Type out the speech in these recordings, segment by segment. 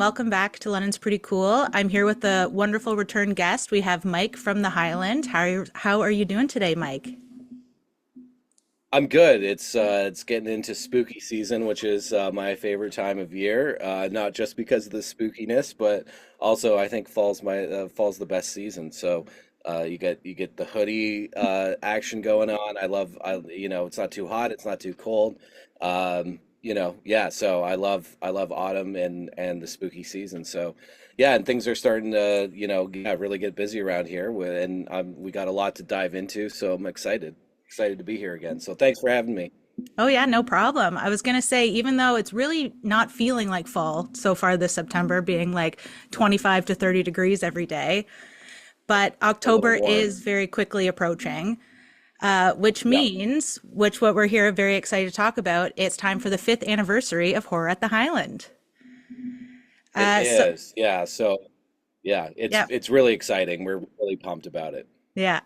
welcome back to London's Pretty Cool. I'm here with a wonderful return guest. We have Mike from the Highland. How are you doing today, Mike? I'm good. It's getting into spooky season, which is my favorite time of year. Not just because of the spookiness, but also I think fall's the best season. So you get the hoodie action going on. It's not too hot, it's not too cold. Yeah. So I love autumn and the spooky season. So yeah, and things are starting to really get busy around here. We got a lot to dive into. So I'm excited to be here again. So thanks for having me. Oh, yeah, no problem. I was going to say, even though it's really not feeling like fall so far this September, being like 25 to 30 degrees every day, but A little October warm. is very quickly approaching, which Yep. means, which what we're here very excited to talk about, it's time for the fifth anniversary of Horror at the Highland. It So, is. Yeah. So yeah, it's yeah. it's really exciting. We're really pumped about it. Yeah.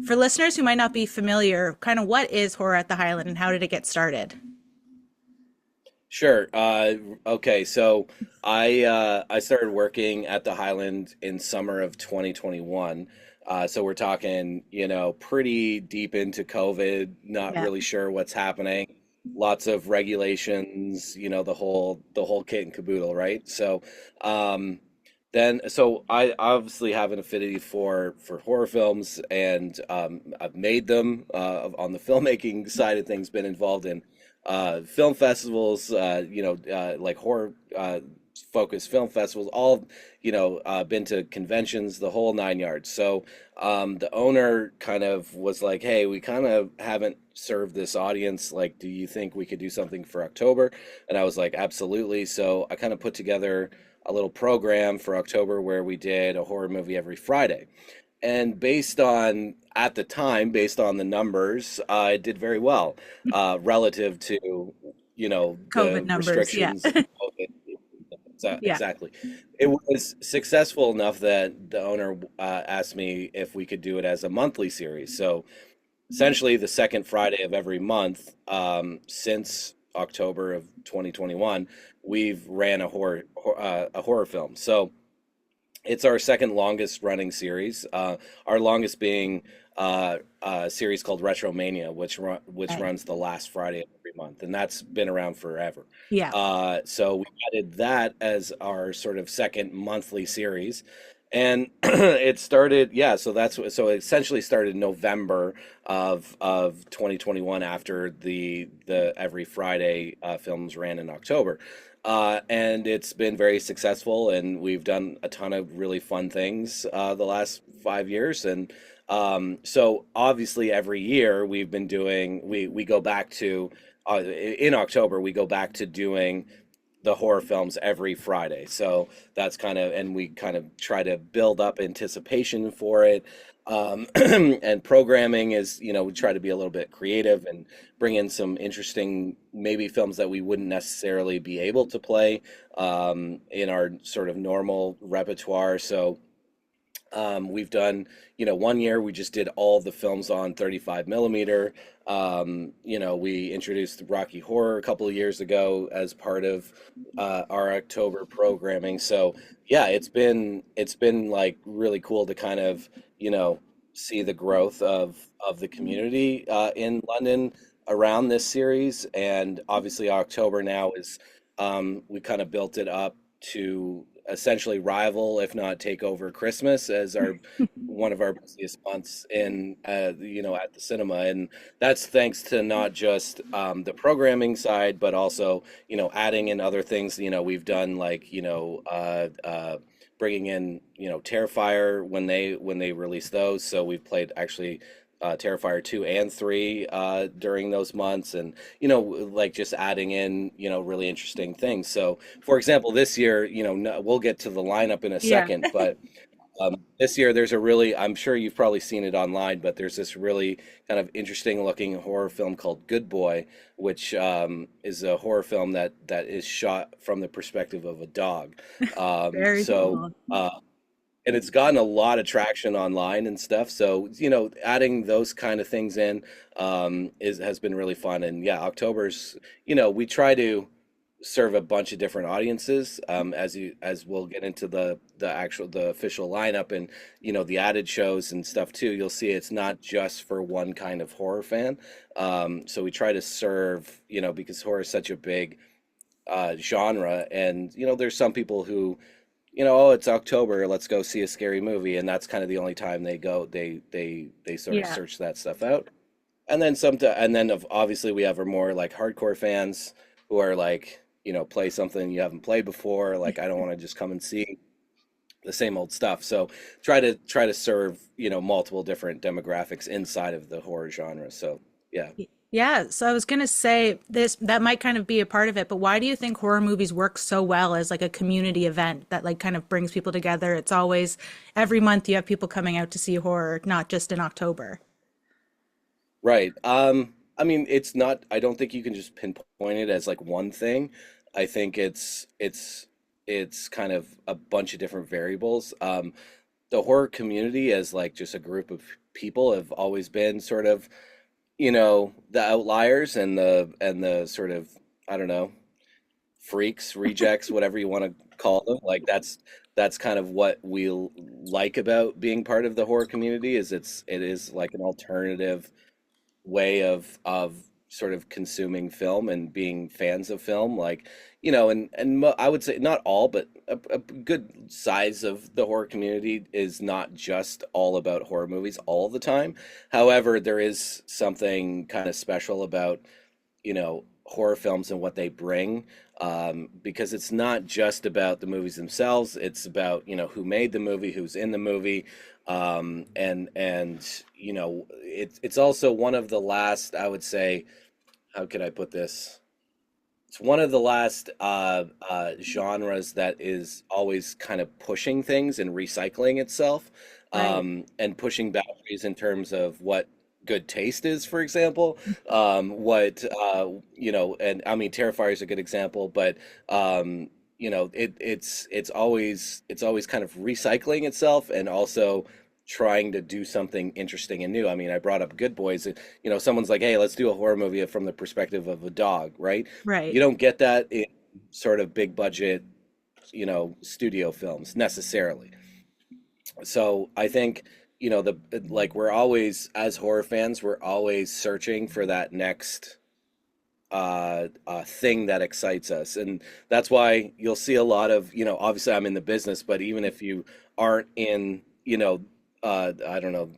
For listeners who might not be familiar, kind of what is Horror at the Highland and how did it get started? Sure. Okay. So I started working at the Highland in summer of 2021. So we're talking, pretty deep into COVID, not Yeah. really sure what's happening. Lots of regulations, the whole kit and caboodle, right? So I obviously have an affinity for horror films, and I've made them on the filmmaking side of things. Been involved in film festivals, like horror focused film festivals. All been to conventions, the whole nine yards. So the owner kind of was like, "Hey, we kind of haven't served this audience. Like, do you think we could do something for October?" And I was like, "Absolutely." So I kind of put together a little program for October where we did a horror movie every Friday. And at the time, based on the numbers, it did very well relative to, COVID the numbers. Yeah. restrictions of COVID. Yeah. Exactly. It was successful enough that the owner asked me if we could do it as a monthly series. So essentially, the second Friday of every month since October of 2021, we've ran a horror film. So it's our second longest running series. Our longest being a series called Retromania, which Okay. runs the last Friday of every month, and that's been around forever. Yeah. So we added that as our sort of second monthly series, and it started. Yeah, so it essentially started November of 2021 after the every Friday films ran in October. And it's been very successful, and we've done a ton of really fun things the last 5 years. And so obviously every year we go back to in October we go back to doing the horror films every Friday. So that's and we kind of try to build up anticipation for it. And programming is, we try to be a little bit creative and bring in some interesting, maybe films that we wouldn't necessarily be able to play in our sort of normal repertoire. So we've done, one year we just did all the films on 35 millimeter. We introduced Rocky Horror a couple of years ago as part of our October programming. So yeah, it's been like really cool to kind of, see the growth of the community in London around this series. And obviously October now is we kind of built it up to essentially rival, if not take over Christmas as our one of our busiest months in at the cinema. And that's thanks to not just the programming side, but also adding in other things. We've done like bringing in Terrifier when they release those. So we've played actually Terrifier 2 and 3 during those months, and like just adding in really interesting things. So for example, this year, we'll get to the lineup in a Yeah. second, but this year there's a really, I'm sure you've probably seen it online, but there's this really kind of interesting looking horror film called Good Boy, which is a horror film that is shot from the perspective of a dog. Um, Very so cool. uh, and it's gotten a lot of traction online and stuff. So, adding those kind of things in is has been really fun. And yeah, October's, we try to serve a bunch of different audiences. As we'll get into the official lineup and the added shows and stuff too, you'll see it's not just for one kind of horror fan. So we try to serve, because horror is such a big genre, and there's some people who, oh, it's October, let's go see a scary movie, and that's kind of the only time they go. They sort of Yeah. search that stuff out. And then obviously we have our more like hardcore fans who are like, play something you haven't played before. Like, I don't want to just come and see the same old stuff. So try to serve, multiple different demographics inside of the horror genre. So yeah. Yeah, so I was gonna say this, that might kind of be a part of it, but why do you think horror movies work so well as like a community event that like kind of brings people together? It's always every month you have people coming out to see horror, not just in October. Right. I mean, I don't think you can just pinpoint it as like one thing. I think it's kind of a bunch of different variables. The horror community as like just a group of people have always been sort of, the outliers and the sort of, I don't know, freaks, rejects, whatever you want to call them. Like that's kind of what we like about being part of the horror community, is it is like an alternative way of sort of consuming film and being fans of film, like, I would say not all, but a good size of the horror community is not just all about horror movies all the time. However, there is something kind of special about horror films and what they bring, because it's not just about the movies themselves. It's about who made the movie, who's in the movie, and it's also one of the last, I would say, how could I put this? It's one of the last genres that is always kind of pushing things and recycling itself, Right. and pushing boundaries in terms of what good taste is, for example. What and I mean, Terrifier is a good example, but it's always kind of recycling itself and also trying to do something interesting and new. I mean, I brought up Good Boys. Someone's like, "Hey, let's do a horror movie from the perspective of a dog," right? You Right. don't get that in sort of big budget, studio films necessarily. So I think, the like we're always, as horror fans, we're always searching for that next thing that excites us, and that's why you'll see a lot of, obviously I'm in the business, but even if you aren't in, I don't know,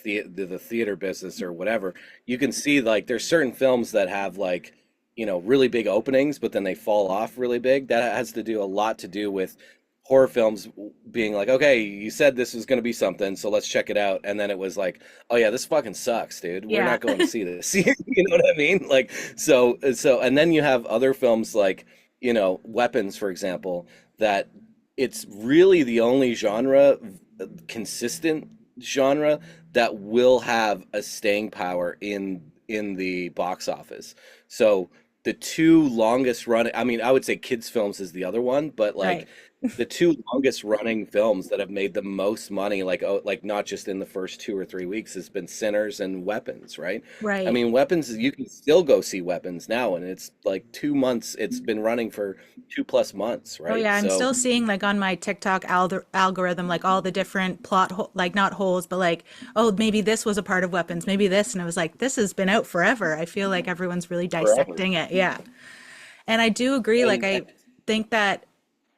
the theater business or whatever, you can see like there's certain films that have like, really big openings, but then they fall off really big. That has to do a lot to do with horror films being like, okay, you said this was going to be something, so let's check it out. And then it was like, oh yeah, this fucking sucks, dude. We're Yeah. not going to see this. You know what I mean? Like, and then you have other films like, Weapons, for example, that it's really the only consistent genre that will have a staying power in the box office. So the two longest running, I mean, I would say kids films is the other one, but like Right. the two longest running films that have made the most money, like, oh, like not just in the first 2 or 3 weeks, has been Sinners and Weapons, right? I Right. mean, Weapons, you can still go see Weapons now, and it's like 2 months. It's been running for 2+ months, Oh right? yeah, I'm So still seeing like on my TikTok algorithm like all the different like not holes, but like, oh, maybe this was a part of Weapons, maybe this, and I was like, this has been out forever. I feel like everyone's really forever. dissecting it. Yeah. And I do agree. Like, And I think that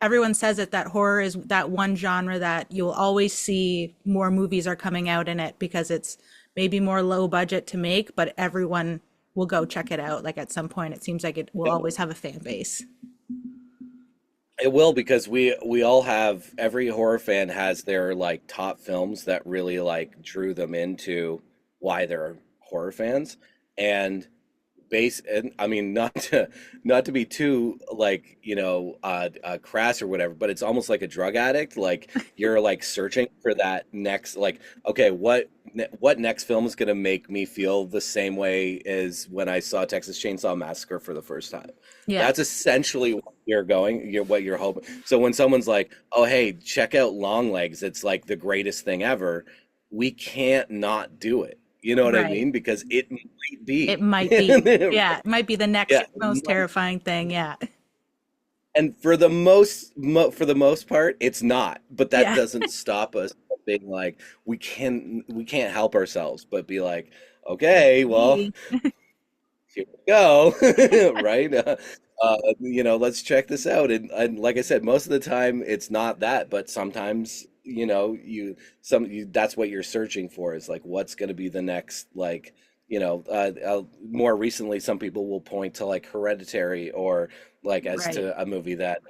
everyone says it that horror is that one genre that you'll always see more movies are coming out in it because it's maybe more low budget to make, but everyone will go check it out. Like, at some point, it seems like it will it, always have a fan base. it will, because we all have, every horror fan has their like top films that really like drew them into why they're horror fans. And and I mean, not to be too like, crass or whatever, but it's almost like a drug addict. Like, you're like searching for that next, like, okay, what next film is gonna make me feel the same way as when I saw Texas Chainsaw Massacre for the first time. Yeah. That's essentially what you're hoping. So when someone's like, oh hey, check out Long Legs, it's like the greatest thing ever, we can't not do it. You know what I Right. mean? Because it might It be. might be. Yeah. It might be the next Yeah, most terrifying thing. Yeah. and for the most part, it's not. But that Yeah. doesn't stop us from being like we can't help ourselves, but be like, okay, well, Maybe. here we go, right? Let's check this out. And like I said, most of the time it's not that, but sometimes, that's what you're searching for is like what's going to be the next more recently, some people will point to like Hereditary or like as Right. to a movie that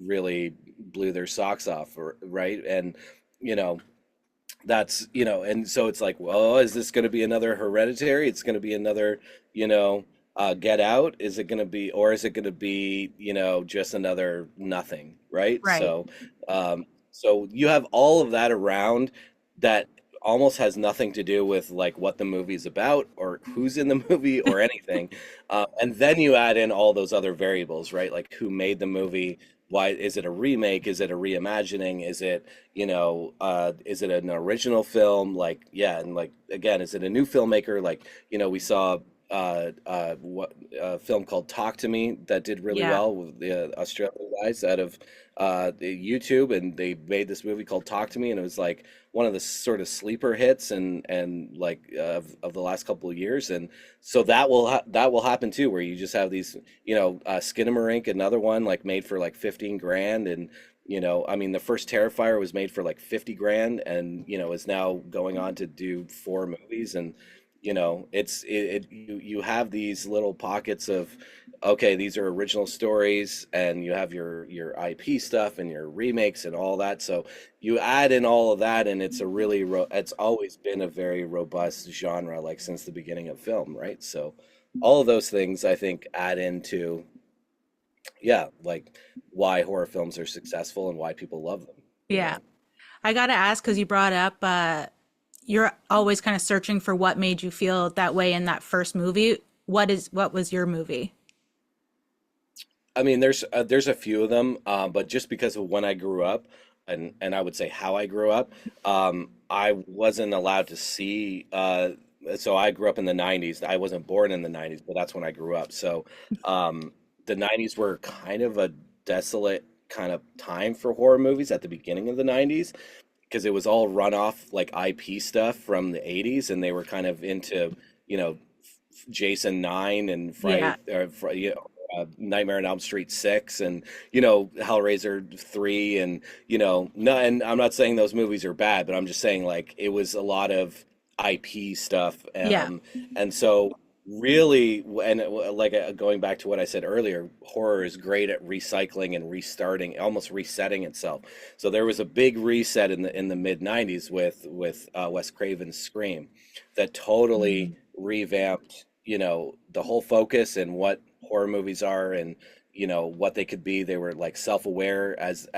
really blew their socks off, or right, and you know and so it's like, well, is this going to be another Hereditary? It's going to be another, Get Out? Is it going to be, or is it going to be, just another nothing, right? Right. So you have all of that around that almost has nothing to do with like what the movie's about or who's in the movie or anything. And then you add in all those other variables, right? Like who made the movie? Why is it a remake? Is it a reimagining? Is it an original film? Like, yeah, and like again, is it a new filmmaker? Like, we saw what a film called Talk to Me that did really Yeah. well with the Australian guys out of the YouTube, and they made this movie called Talk to Me, and it was like one of the sort of sleeper hits and like of the last couple of years, and so that will happen too, where you just have these, Skinamarink, another one like made for like 15 grand, and I mean, the first Terrifier was made for like 50 grand, and is now going on to do four movies, and you have these little pockets of, okay, these are original stories, and you have your IP stuff and your remakes and all that. So you add in all of that, and it's always been a very robust genre, like since the beginning of film, right? So all of those things I think add into, yeah, like why horror films are successful and why people love them, you Yeah. know? I gotta ask because you brought up you're always kind of searching for what made you feel that way in that first movie. What was your movie? I mean, there's a few of them, but just because of when I grew up, and I would say how I grew up, I wasn't allowed to see. So I grew up in the '90s. I wasn't born in the '90s, but that's when I grew up. So the '90s were kind of a desolate kind of time for horror movies at the beginning of the '90s because it was all runoff like IP stuff from the '80s, and they were kind of into, you know, Jason 9 and Yeah. Nightmare on Elm Street 6 and Hellraiser 3 and no, and I'm not saying those movies are bad, but I'm just saying like it was a lot of IP stuff, Yeah. and so really, and like going back to what I said earlier, horror is great at recycling and restarting, almost resetting itself. So there was a big reset in the mid '90s with Wes Craven's Scream that totally Mm. revamped, the whole focus and what horror movies are, and what they could be. They were like self-aware, as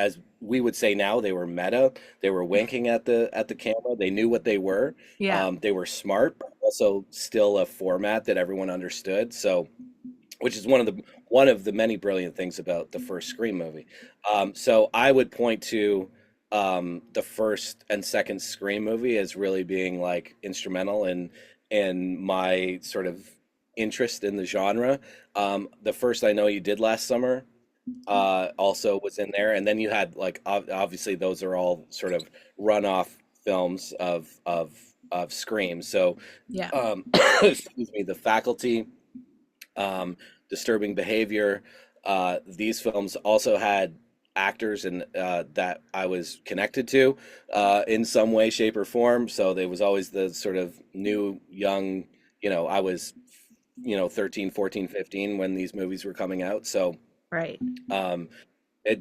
we would say now. They were meta. They were winking at the camera. They knew what they were. Yeah. They were smart, but also still a format that everyone understood. So, which is one of the many brilliant things about the first Scream movie. So I would point to the first and second Scream movie as really being like instrumental in my sort of interest in the genre. The first I Know You Did Last Summer also was in there, and then you had like obviously those are all sort of runoff films of Scream. So Yeah. excuse me, The Faculty, Disturbing Behavior. These films also had actors and that I was connected to in some way, shape, or form. So there was always the sort of new, young, I was, 13, 14, 15 when these movies were coming out. So Right. um,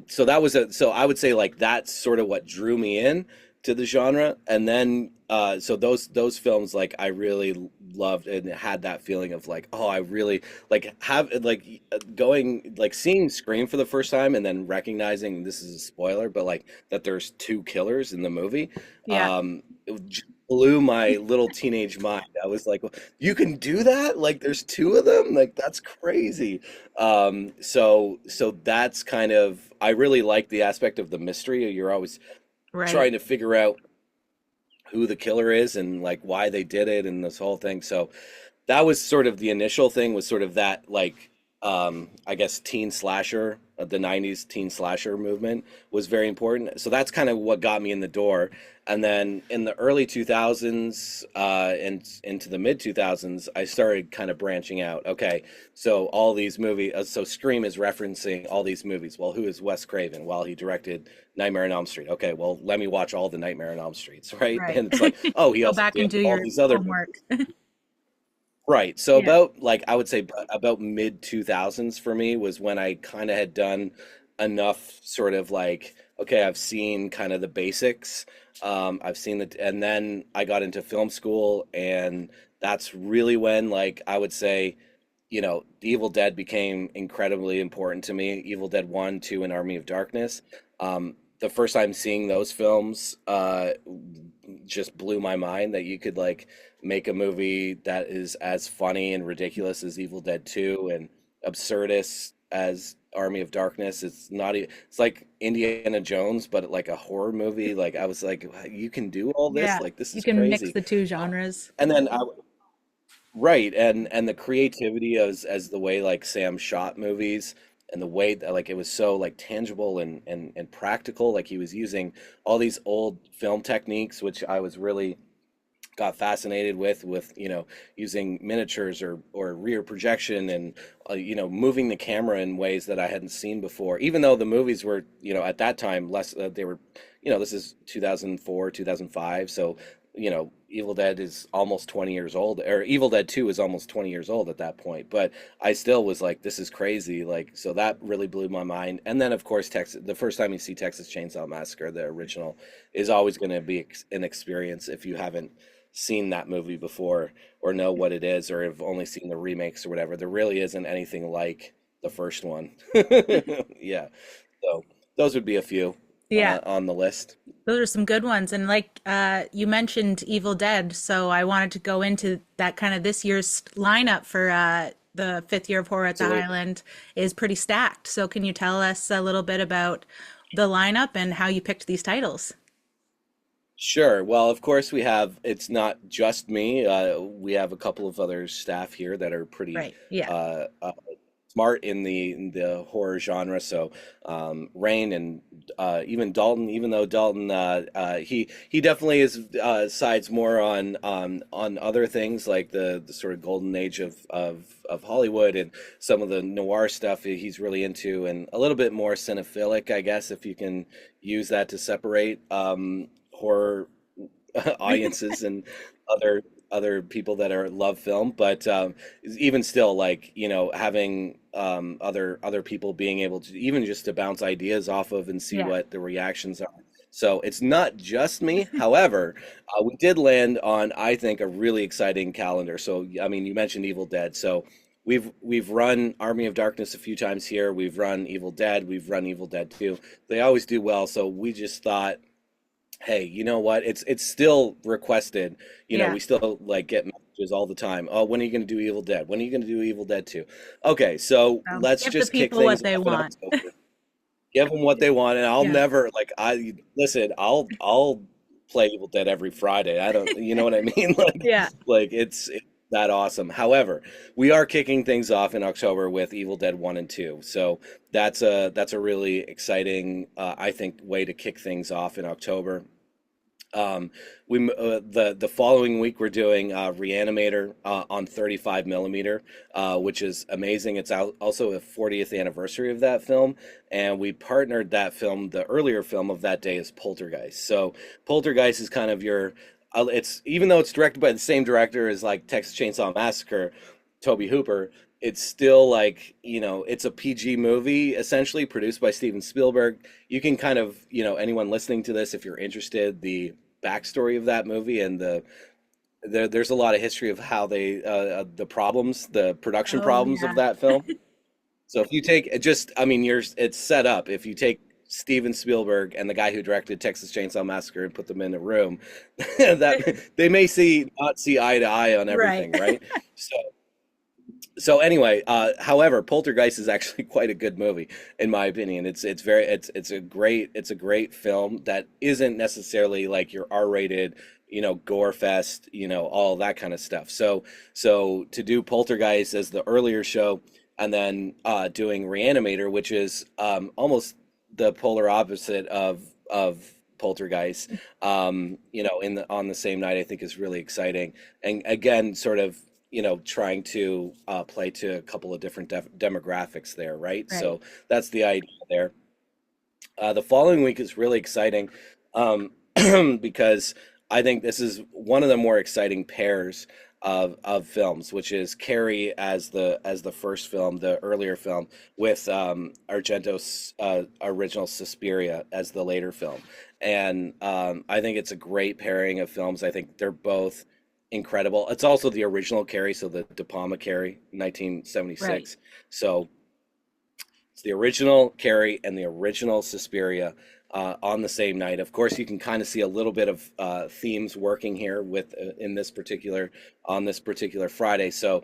so that was so I would say like that's sort of what drew me in to the genre, and then so those films like I really loved and had that feeling of like, oh, I really like have like going like seeing Scream for the first time and then recognizing, this is a spoiler, but like that there's two killers in the movie. Yeah. It just blew my little teenage mind. I was like, you can do that? Like there's two of them? Like that's crazy. So that's kind of, I really like the aspect of the mystery. You're always Right. trying to figure out who the killer is and like why they did it and this whole thing. So that was sort of the initial thing, was sort of that like I guess teen slasher the 90s teen slasher movement was very important. So that's kind of what got me in the door. And then in the early 2000s and into the mid 2000s, I started kind of branching out. Okay, so all these movies, so Scream is referencing all these movies. Well, who is Wes Craven? Well, he directed Nightmare on Elm Street. Okay, well, let me watch all the Nightmare on Elm Streets, right? Right. And it's like, oh, he Go also back and did do all your these other movies. homework. Right. So Yeah. about like I would say about mid 2000s for me was when I kind of had done enough sort of like, okay, I've seen kind of the basics. I've seen the, and then I got into film school, and that's really when, like, I would say, The Evil Dead became incredibly important to me. Evil Dead 1, 2, and Army of Darkness. The first time seeing those films just blew my mind that you could like make a movie that is as funny and ridiculous as Evil Dead 2 and absurdist as Army of Darkness. It's not it's like Indiana Jones, but like a horror movie. Like I was like, you can do all this? Yeah. Like this You is can mix crazy. the two genres. And then right, and the creativity as the way like Sam shot movies and the way that like it was so like tangible and practical. Like he was using all these old film techniques, which I was really got fascinated with using miniatures or rear projection and moving the camera in ways that I hadn't seen before, even though the movies were at that time less they were this is 2004 2005, so Evil Dead is almost 20 years old, or Evil Dead 2 is almost 20 years old at that point, but I still was like, this is crazy. Like, so that really blew my mind. And then of course Texas, the first time you see Texas Chainsaw Massacre, the original, is always going to be an experience if you haven't seen that movie before or know what it is or have only seen the remakes or whatever. There really isn't anything like the first one. Yeah. So those would be a few Yeah. on the list. Those are some good ones. And like you mentioned Evil Dead, so I wanted to go into that kind of this year's lineup for the fifth year of horror at the Absolutely. Highland is pretty stacked. So can you tell us a little bit about the lineup and how you picked these titles? Sure. Well, of course, it's not just me. We have a couple of other staff here that are pretty Right. Yeah. smart in the horror genre. So Rain and even Dalton, even though Dalton he definitely is sides more on other things like the sort of golden age of Hollywood and some of the noir stuff he's really into, and a little bit more cinephilic, I guess, if you can use that to separate horror audiences and other people that are love film. But even still, like having other people being able to even just to bounce ideas off of and see Yeah. what the reactions are. So it's not just me. However, we did land on, I think, a really exciting calendar. So I mean, you mentioned Evil Dead, so we've run Army of Darkness a few times here. We've run Evil Dead. We've run Evil Dead 2. They always do well. So we just thought, hey, you know what? It's still requested. Yeah. We still like get messages all the time. Oh, when are you going to do Evil Dead? When are you going to do Evil Dead 2? Okay, so let's Give the just kick people what things they off in want. October. Give them what they want, and I'll Yeah. never like I listen. I'll play Evil Dead every Friday. I don't, you know what I mean? Yeah. Like it's that awesome. However, we are kicking things off in October with Evil Dead 1 and 2. So that's a really exciting, I think, way to kick things off in October. The following week we're doing Reanimator on 35 millimeter, which is amazing. It's also a 40th anniversary of that film, and we partnered that film. The earlier film of that day is Poltergeist. So Poltergeist is kind of your, it's even though it's directed by the same director as like Texas Chainsaw Massacre, Toby Hooper. It's still like, it's a PG movie essentially produced by Steven Spielberg. You can kind of, anyone listening to this, if you're interested, the backstory of that movie and there's a lot of history of how they, the production Oh, problems of yeah. that film. So if you take it just, I mean, it's set up. If you take Steven Spielberg and the guy who directed Texas Chainsaw Massacre and put them in a room, that they may not see eye to eye on Right. everything, right? So anyway, however, Poltergeist is actually quite a good movie in my opinion. It's a great film that isn't necessarily like your R-rated, gore fest, all that kind of stuff. So to do Poltergeist as the earlier show, and then doing Reanimator, which is almost the polar opposite of Poltergeist. In the on the same night, I think is really exciting, and again, sort of trying to play to a couple of different demographics there, right? Right. So that's the idea there. The following week is really exciting um, because I think this is one of the more exciting pairs of films, which is Carrie as the first film, the earlier film, with Argento's original Suspiria as the later film. And I think it's a great pairing of films. I think they're both incredible. It's also the original Carrie, so the De Palma Carrie, Right. 1976. So it's the original Carrie and the original Suspiria on the same night. Of course, you can kind of see a little bit of themes working here with in this particular on this particular Friday. So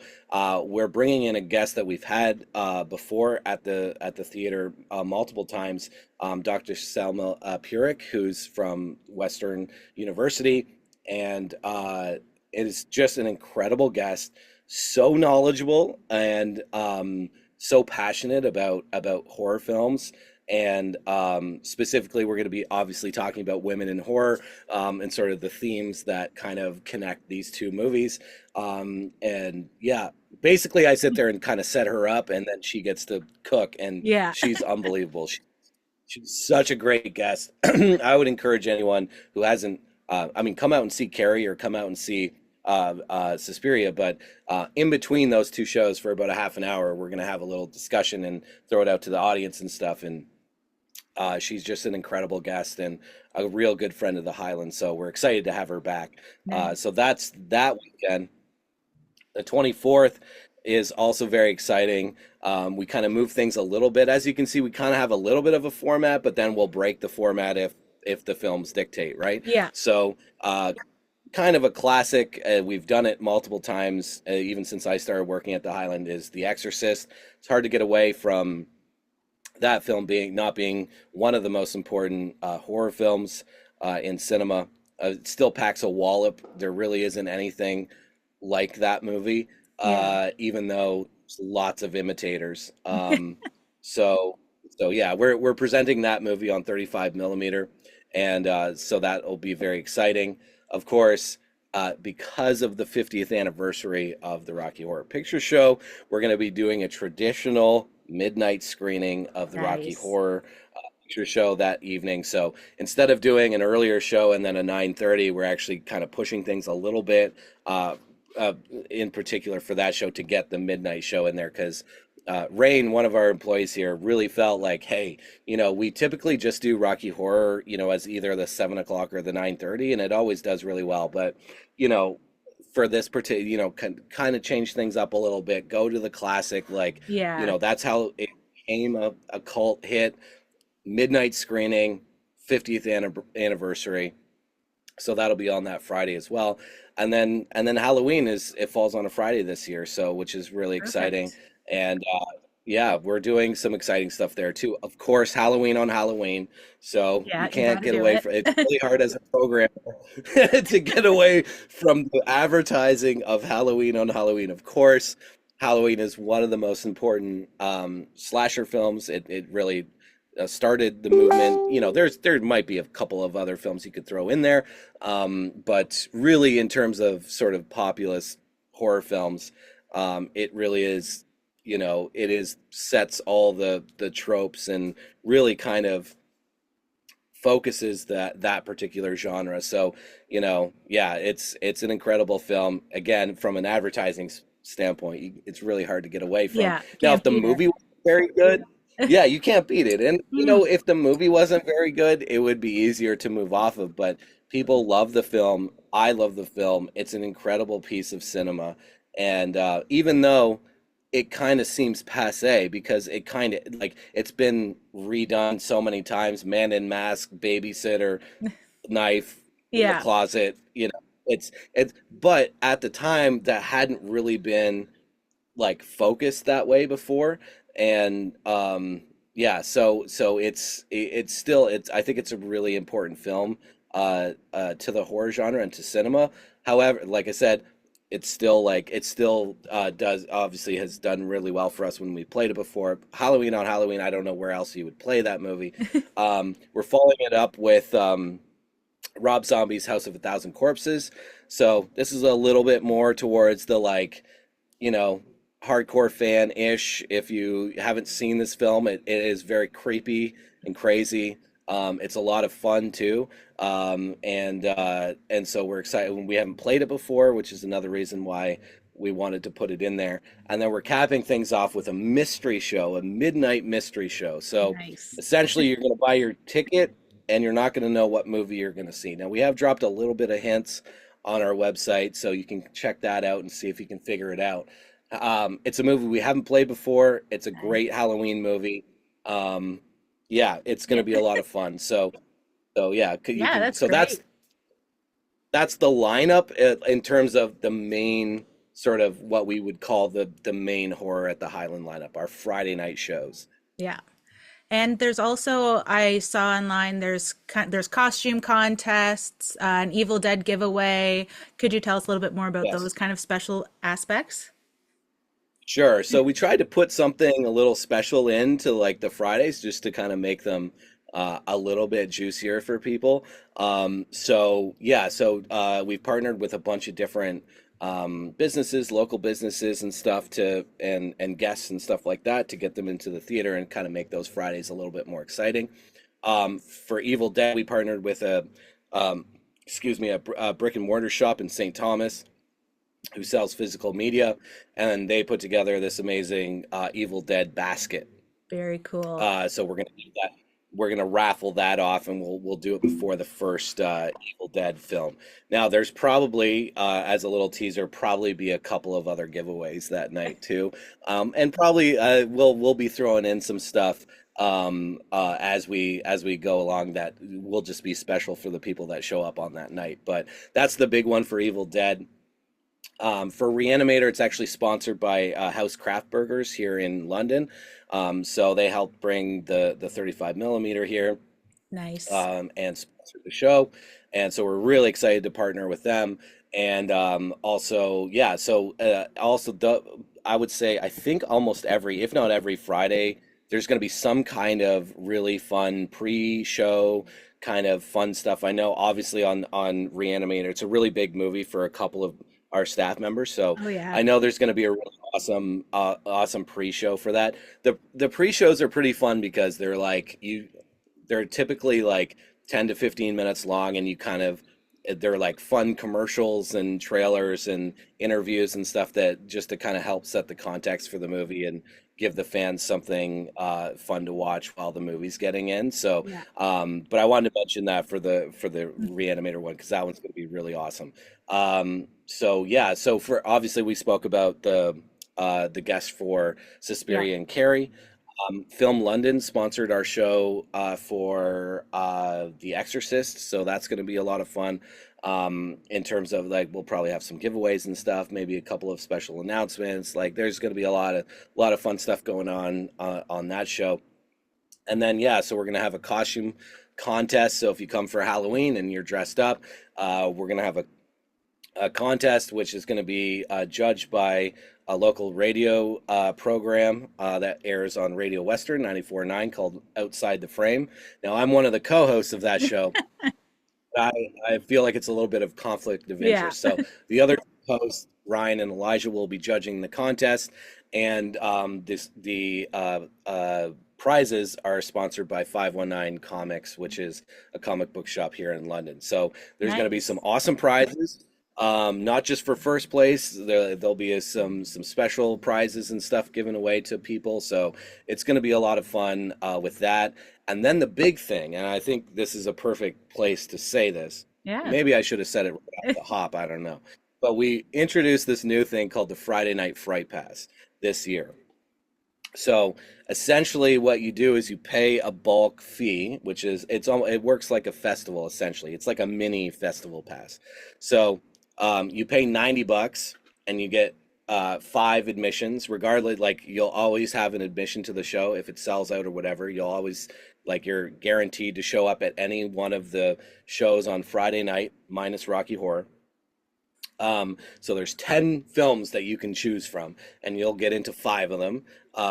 we're bringing in a guest that we've had before at the theater multiple times, Dr. Selma Purick, who's from Western University, and it is just an incredible guest, so knowledgeable and so passionate about horror films. And specifically, we're going to be obviously talking about women in horror and sort of the themes that kind of connect these two movies. And yeah, basically, I sit there and kind of set her up, and then she gets to cook, and Yeah. she's unbelievable. She's such a great guest. I would encourage anyone who hasn't, I mean, come out and see Carrie or come out and see Suspiria, but in between those two shows for about a half an hour, we're going to have a little discussion and throw it out to the audience and stuff. And she's just an incredible guest and a real good friend of the Highlands. So we're excited to have her back. Nice. So that's that weekend. The 24th is also very exciting. We kind of move things a little bit. As you can see, we kind of have a little bit of a format, but then we'll break the format if the films dictate, right? Yeah. So kind of a classic, we've done it multiple times, even since I started working at the Highland, is The Exorcist. It's hard to get away from that film being not being one of the most important horror films in cinema. It still packs a wallop. There really isn't anything like that movie, Yeah. even though there's lots of imitators. So so yeah, we're presenting that movie on 35 millimeter, and so that will be very exciting. Of course, because of the 50th anniversary of the Rocky Horror Picture Show, we're going to be doing a traditional midnight screening of the Rocky Nice. Horror Picture Show that evening. So instead of doing an earlier show and then a 9:30, we're actually kind of pushing things a little bit, uh, uh, in particular for that show to get the midnight show in there because Rain, one of our employees here, really felt like, hey, we typically just do Rocky Horror, as either the 7 o'clock or the 9:30, and it always does really well. But, you know, for this particular, kind of change things up a little bit, go to the classic, like, Yeah. that's how it became a cult hit. Midnight screening, 50th anniversary. So that'll be on that Friday as well. And then Halloween it falls on a Friday this year, so which is really exciting. Perfect. And yeah, we're doing some exciting stuff there too. Of course, Halloween on Halloween. So you Yeah, you got can't to get do away it. from it's really hard as a programmer to get away from the advertising of Halloween on Halloween. Of course, Halloween is one of the most important slasher films. It really started the movement. There might be a couple of other films you could throw in there, but really, in terms of sort of populist horror films, it really is. It is sets all the tropes and really kind of focuses that particular genre. So, yeah, it's an incredible film. Again, from an advertising standpoint, it's really hard to get away from. Yeah, Now, if can't the beat it. movie was very good, yeah, you can't beat it. And Mm, if the movie wasn't very good, it would be easier to move off of. But people love the film. I love the film. It's an incredible piece of cinema. And even though it kind of seems passe because it kind of like it's been redone so many times, man in mask, babysitter, knife in the yeah. closet, it's but at the time that hadn't really been like focused that way before. And yeah, so it's still it's I think it's a really important film to the horror genre and to cinema. However, like I said, it's still like it still does obviously has done really well for us when we played it before. Halloween on Halloween, I don't know where else you would play that movie. We're following it up with Rob Zombie's House of a Thousand Corpses. So this is a little bit more towards the like, you know, hardcore fan-ish. If you haven't seen this film, it is very creepy and crazy. It's a lot of fun too. And so we're excited when we haven't played it before, which is another reason why we wanted to put it in there. And then we're capping things off with a mystery show, a midnight mystery show. So Nice. essentially you're going to buy your ticket and you're not going to know what movie you're going to see. Now we have dropped a little bit of hints on our website, so you can check that out and see if you can figure it out. It's a movie we haven't played before. It's a great Halloween movie. Um, yeah, it's going to be a lot of fun. So yeah, you Yeah, can. that's So that's great. that's the lineup in terms of the main sort of what we would call the main horror at the Highland lineup, our Friday night shows. Yeah. And there's also, I saw online, there's costume contests, an Evil Dead giveaway. Could you tell us a little bit more about those Yes. kind of special aspects? Sure. So we tried to put something a little special into like the Fridays just to kind of make them a little bit juicier for people. So yeah, we've partnered with a bunch of different businesses, local businesses and stuff to and guests and stuff like that to get them into the theater and kind of make those Fridays a little bit more exciting. For Evil Dead, we partnered with um, a brick and mortar shop in St. Thomas who sells physical media, and they put together this amazing Evil Dead basket. Very cool. So we're gonna do that. We're gonna raffle that off, and we'll do it before the first Evil Dead film. Now, there's probably, as a little teaser, probably be a couple of other giveaways that night too, and probably we'll be throwing in some stuff as we go along that will just be special for the people that show up on that night. But that's the big one for Evil Dead. For Reanimator, it's actually sponsored by House Craft Burgers here in London. So they helped bring the 35 millimeter here Nice. and sponsor the show. And so we're really excited to partner with them. And also, yeah, so also I would say I think almost every, if not every Friday, there's going to be some kind of really fun pre-show kind of fun stuff. I know obviously on Reanimator, it's a really big movie for a couple of our staff members. So Oh yeah. I know there's going to be a really awesome pre-show for that. The pre-shows are pretty fun because they're typically like 10 to 15 minutes long, and you kind of they're like fun commercials and trailers and interviews and stuff that just to kind of help set the context for the movie and give the fans something fun to watch while the movie's getting in. So, Yeah. but I wanted to mention that for the Reanimator one because that one's going to be really awesome. So yeah, so for obviously we spoke about the guest for Yeah. Suspiria and Carrie. Film London sponsored our show for The Exorcist, so that's going to be a lot of fun. In terms of like, we'll probably have some giveaways and stuff, maybe a couple of special announcements. Like, there's going to be a lot of fun stuff going on that show. And then yeah, so we're gonna have a costume contest. So if you come for Halloween and you're dressed up, we're gonna have a contest, which is going to be judged by a local radio program that airs on Radio Western 94.9 called Outside the Frame. Now, I'm one of the co-hosts of that show. I, I feel like it's a little bit of conflict of Yeah. interest. So the other hosts, Ryan and Elijah, will be judging the contest, and the prizes are sponsored by 519 Comics, which is a comic book shop here in London. So there's going to be some Nice. awesome prizes. Not just for first place, there'll be some special prizes and stuff given away to people. So it's going to be a lot of fun with that. And then the big thing, and I think this is a perfect place to say this. Yeah. Maybe I should have said it right off the hop. I don't know. But we introduced this new thing called the Friday Night Fright Pass this year. So essentially, what you do is you pay a bulk fee, which is it works like a festival essentially. It's like a mini festival pass. So you pay $90 and you get five admissions. Regardless, like you'll always have an admission to the show if it sells out or whatever. You'll always like you're guaranteed to show up at any one of the shows on Friday night, minus Rocky Horror. So there's 10 films that you can choose from, and you'll get into five of them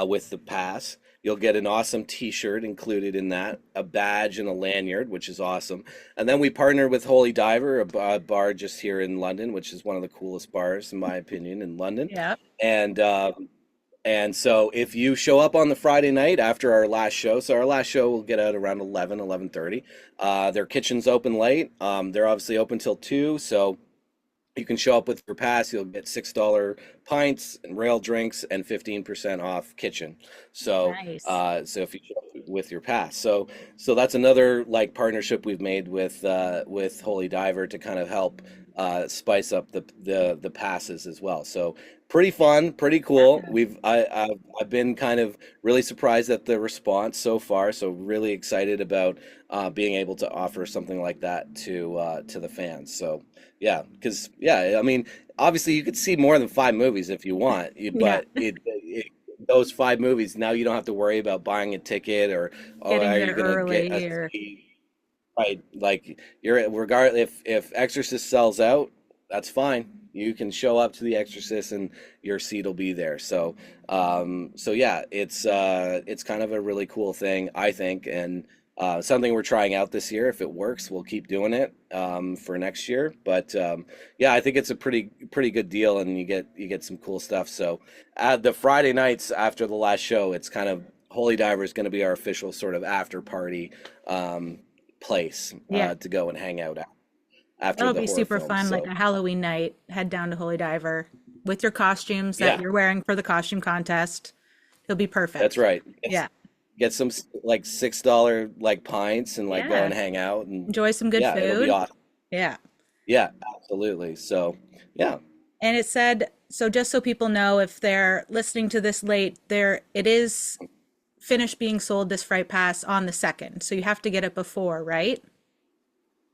with the pass. You'll get an awesome T-shirt included in that, a badge and a lanyard, which is awesome. And then we partnered with Holy Diver, a bar just here in London, which is one of the coolest bars, in my opinion, in London. Yeah. And and so if you show up on the Friday night after our last show, so our last show will get out around 11:30. Their kitchen's open late. They're obviously open till 2, so you can show up with your pass. You'll get $6 pints and rail drinks and 15% off kitchen. So, Nice. so if you show up with your pass, so that's another like partnership we've made with Holy Diver to kind of help spice up the passes as well. So pretty fun, pretty cool. I've been kind of really surprised at the response so far. So really excited about being able to offer something like that to the fans. So yeah, because yeah, I mean, obviously you could see more than five movies if you want, Yeah. but those five movies now you don't have to worry about buying a ticket or Getting are there you gonna get a early or seat? Right, like you're regardless if Exorcist sells out, that's fine. You can show up to the Exorcist and your seat will be there. So, so yeah, it's kind of a really cool thing, I think, and something we're trying out this year. If it works, we'll keep doing it for next year. But yeah, I think it's a pretty good deal, and you get some cool stuff. So, the Friday nights after the last show, it's kind of Holy Diver is going to be our official sort of after party. Place yeah. to go and hang out at after That'll the be horror super films. fun, like So a Halloween night. Head down to Holy Diver with your costumes that yeah, you're wearing for the costume contest. It'll be that's perfect. right. Yeah. Get some like $6 like pints and like go and Yeah. hang out and Enjoy some good yeah, it'll be food. awesome. Yeah. Yeah, absolutely. So yeah, And it said, so just so people know, if they're listening to this late, it is finished being sold, this Fright Pass, on the 2nd. So you have to get it before, right?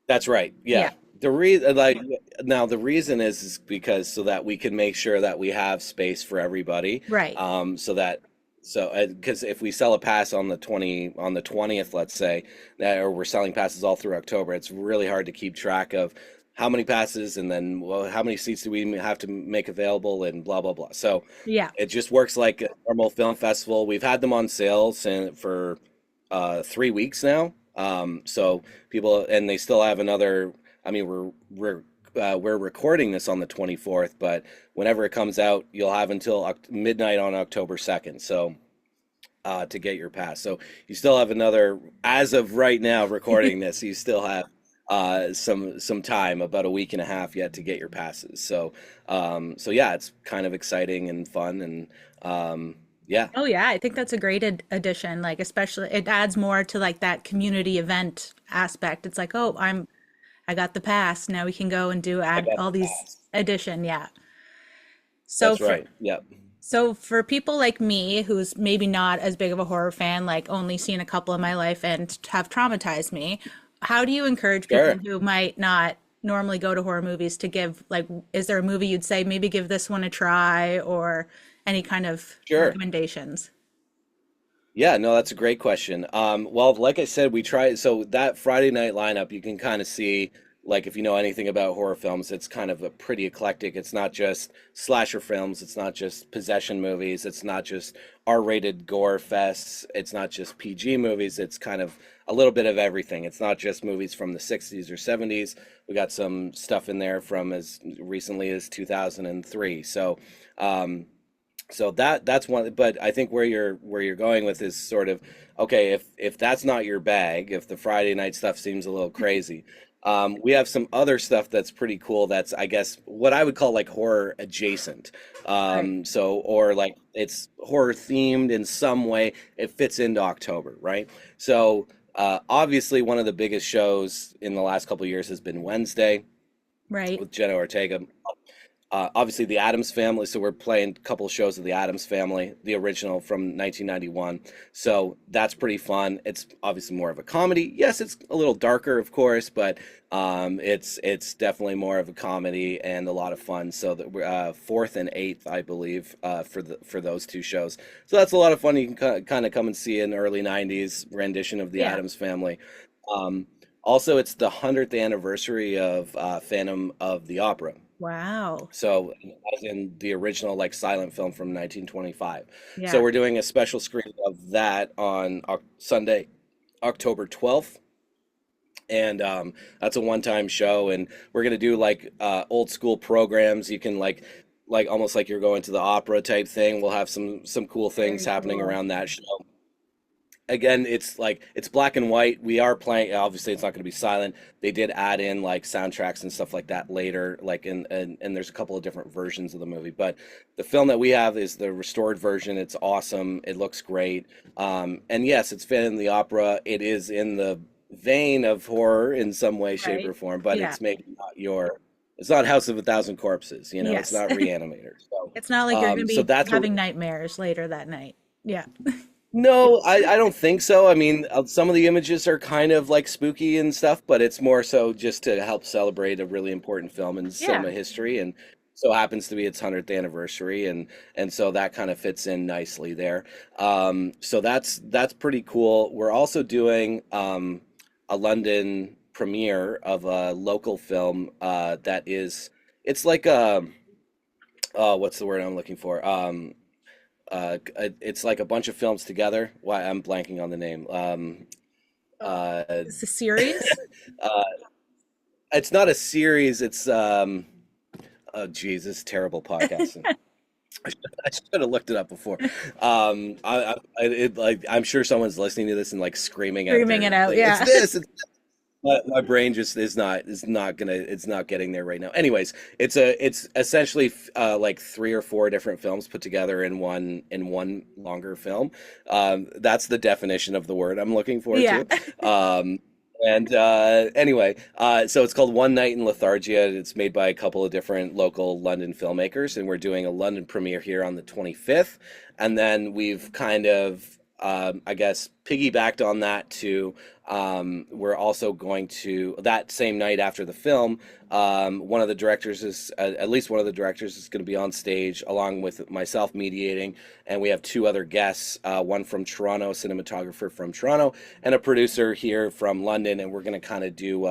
that's right. Yeah. Yeah. The reason like now the reason is because so that we can make sure that we have space for everybody. Right. So that because if we sell a pass on the 20th, let's say, that or we're selling passes all through October, it's really hard to keep track of how many passes and then well, how many seats do we have to make available and blah blah blah. So Yeah. it just works like a normal film festival. We've had them on sale for 3 weeks now. So people and they still have another. I mean, we're recording this on the 24th, but whenever it comes out, you'll have until midnight on October 2nd. So to get your pass. So you still have another, as of right now, recording this, you still have some time, about a week and a half yet to get your passes. So so yeah, it's kind of exciting and fun and yeah, Oh yeah, I think that's a great addition. Like especially it adds more to like that community event aspect. It's like, oh, I got the pass. Now we can go and do I add got all the these pass. addition. Yeah. So That's for right. Yep. so for people like me who's maybe not as big of a horror fan, like only seen a couple in my life and have traumatized me, how do you encourage people Sure. who might not normally go to horror movies to give like is there a movie you'd say maybe give this one a try or any kind of Sure. recommendations? Yeah, no, that's a great question. Well, like I said, we try so that Friday night lineup, you can kind of see, like if you know anything about horror films, it's kind of a pretty eclectic. It's not just slasher films, it's not just possession movies, it's not just R-rated gore fests, it's not just PG movies, it's kind of a little bit of everything. It's not just movies from the 60s or 70s. We got some stuff in there from as recently as 2003. Um, so that's one, but I think where you're going with is sort of okay, if that's not your bag, if the Friday night stuff seems a little crazy, we have some other stuff that's pretty cool. That's I guess what I would call like horror adjacent. Right. So or like it's horror themed in some way. It fits into October, right? So obviously one of the biggest shows in the last couple of years has been Wednesday Right. with Jenna Ortega. Obviously, the Addams Family. So we're playing a couple of shows of the Addams Family, the original from 1991. So that's pretty fun. It's obviously more of a comedy. Yes, it's a little darker, of course, but it's definitely more of a comedy and a lot of fun. So that we're fourth and eighth, I believe, for those two shows. So that's a lot of fun. You can kind of come and see an early 90s rendition of the Yeah. Addams Family. Also, it's the 100th anniversary of Phantom of the Opera. Wow. So, as in the original like silent film from 1925. So Yeah. we're doing a special screening of that on Sunday, October 12th. And that's a one-time show, and we're gonna do like old school programs. You can like almost like you're going to the opera type thing. We'll have some cool things Very happening cool. around that show. Again, it's like it's black and white. We are playing, obviously it's not going to be silent. They did add in like soundtracks and stuff like that later, like and there's a couple of different versions of the movie, but the film that we have is the restored version. It's awesome. It looks great. And yes, it's Phantom of the Opera. It is in the vein of horror in some way, shape, Right. or form, but Yeah. it's maybe not your, it's not House of a Thousand Corpses, you know, it's Yes. not Reanimator. So It's not like you're going to so be that's what. having nightmares later that night. Yeah. No, I don't think so. I mean, some of the images are kind of like spooky and stuff, but it's more so just to help celebrate a really important film in Yeah. cinema history, and so happens to be its 100th anniversary, and so that kind of fits in nicely there. So that's pretty cool. We're also doing a London premiere of a local film that is it's like a what's the word I'm looking for? It's like a bunch of films together. Why I'm blanking on the name. Oh, Uh, it's a series. uh, it's not a series. It's oh geez, this is terrible podcasting. I should have looked it up before. Like I'm sure someone's listening to this and like screaming out Screaming their it out. thing. It's Yeah. this. My brain just is not gonna it's not getting there right now. Anyways, it's essentially like three or four different films put together in one longer film. That's the definition of the word I'm looking for Yeah. too. And anyway, so it's called One Night in Lethargia. It's made by a couple of different local London filmmakers, and we're doing a London premiere here on the 25th. And then we've kind of, I guess, piggybacked on that to we're also going to that same night after the film. One of the directors is at least one of the directors is going to be on stage along with myself mediating, and we have two other guests, one from Toronto, a cinematographer from Toronto, and a producer here from London, and we're going to kind of do.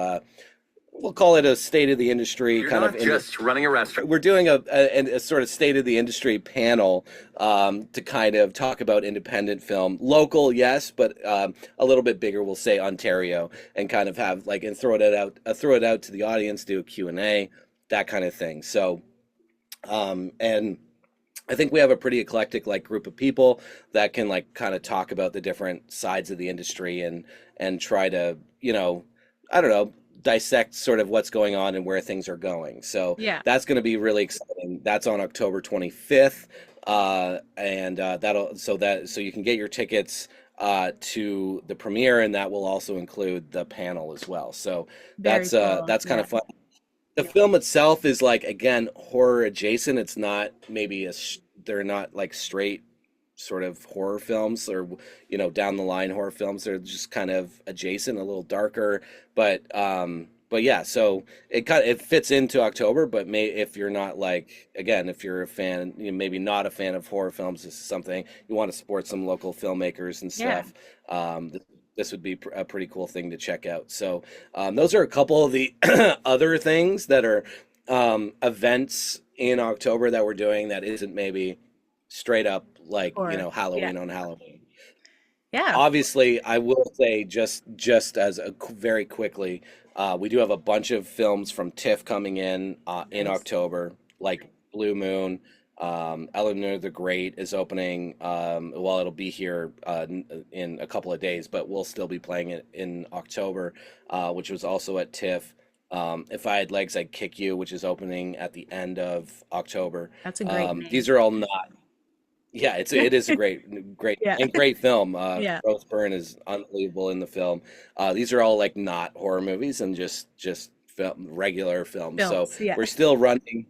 We'll call it a state of the industry You're kind of not just running a restaurant. we're doing a sort of state of the industry panel to kind of talk about independent film, local, yes, but a little bit bigger. We'll say Ontario, and kind of have like and throw it out to the audience, do a Q&A, that kind of thing. So, and I think we have a pretty eclectic like group of people that can like kind of talk about the different sides of the industry and try to, you know, I don't know, dissect sort of what's going on and where things are going. So Yeah. that's going to be really exciting. That's on October 25th. And that'll so you can get your tickets to the premiere, and that will also include the panel as well. So Very cool. that's kind Yeah. of fun. The film itself is like again horror adjacent. It's not maybe they're not like straight sort of horror films or you know down the line horror films. They're just kind of adjacent, a little darker, but yeah, so it fits into October, but may if you're not like again, if you're a fan, you know, maybe not a fan of horror films, this is something you want to support some local filmmakers and Yeah. stuff. This would be a pretty cool thing to check out. So those are a couple of the other things that are events in October that we're doing that isn't maybe straight up like you Or know yeah. Halloween on Halloween. Yeah. Obviously, I will say just as a very quickly, we do have a bunch of films from TIFF coming in Nice. October, like Blue Moon. Eleanor the Great is opening. Well, it'll be here in a couple of days, but we'll still be playing it in October, which was also at TIFF. If I Had Legs, I'd Kick You, which is opening at the end of October. That's a great name. These are all not. Yeah, it is a great Yeah. and great film. Yeah. Rose Byrne is unbelievable in the film. These are all like not horror movies and just regular films. So Films. Yeah. we're still running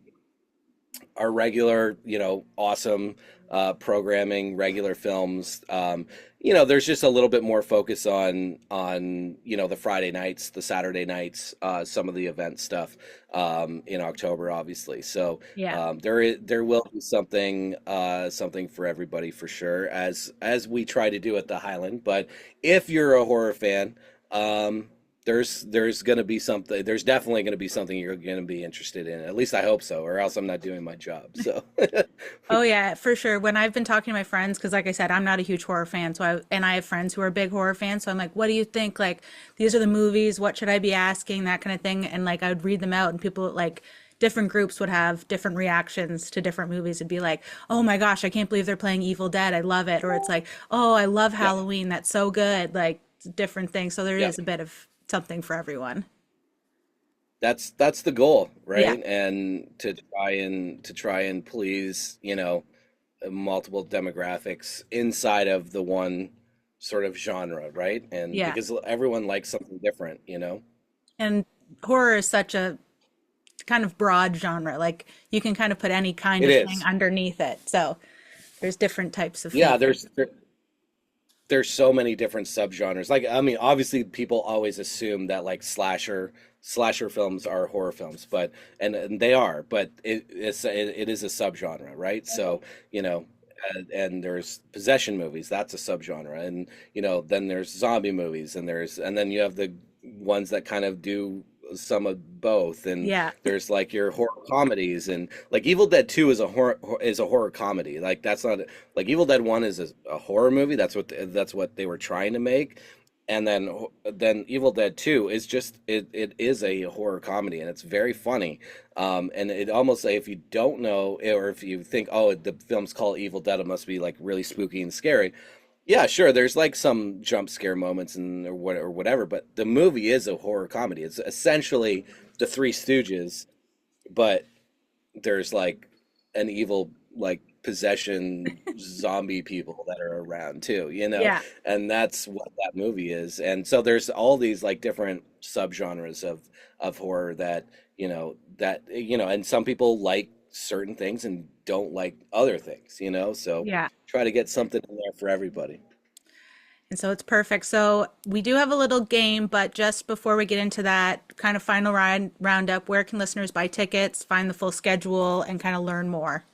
our regular, you know, awesome programming, regular films. You know, there's just a little bit more focus on you know the Friday nights, the Saturday nights, some of the event stuff in October, obviously. So Yeah. there will be something for everybody for sure, as we try to do at the Highland. But if you're a horror fan, there's going to be something. There's definitely going to be something you're going to be interested in. At least I hope so, or else I'm not doing my job. So Oh yeah, for sure. When I've been talking to my friends, because like I said, I'm not a huge horror fan, and I have friends who are big horror fans, so I'm like, what do you think? Like, these are the movies. What should I be asking? That kind of thing. And like, I would read them out, and people like different groups would have different reactions to different movies. It'd be like, oh my gosh, I can't believe they're playing Evil Dead. I love it. Or it's like, oh, I love yeah, Halloween. That's so good. Like different things. So there yeah. is a bit of something for everyone. That's the goal, Yeah. right? And to try and please, multiple demographics inside of the one sort of genre, right? And Yeah. because everyone likes something different. And horror is such a kind of broad genre. Like you can kind of put any kind It of thing is. underneath it. So there's different types of Yeah, things. there's so many different subgenres. Like, I mean, obviously people always assume that like slasher films are horror films, but and they are, but it is a subgenre, right? So, you know, and there's possession movies, that's a subgenre. And, then there's zombie movies and then you have the ones that kind of do some of both. And Yeah. there's like your horror comedies and like Evil Dead 2 is a horror comedy. Like that's not like Evil Dead 1 is a horror movie. That's what they were trying to make. And then Evil Dead 2 is just it is a horror comedy and it's very funny. And it almost like if you don't know or if you think, oh, the film's called Evil Dead, it must be like really spooky and scary. Yeah, sure. There's like some jump scare moments and or whatever, but the movie is a horror comedy. It's essentially the Three Stooges, but there's like an evil like possession zombie people that are around too. Yeah. And that's what that movie is. And so there's all these like different subgenres of horror that and some people like certain things and don't like other things. So Yeah. try to get something in there for everybody. And so it's perfect. So we do have a little game, but just before we get into that kind of final roundup, where can listeners buy tickets, find the full schedule, and kind of learn more?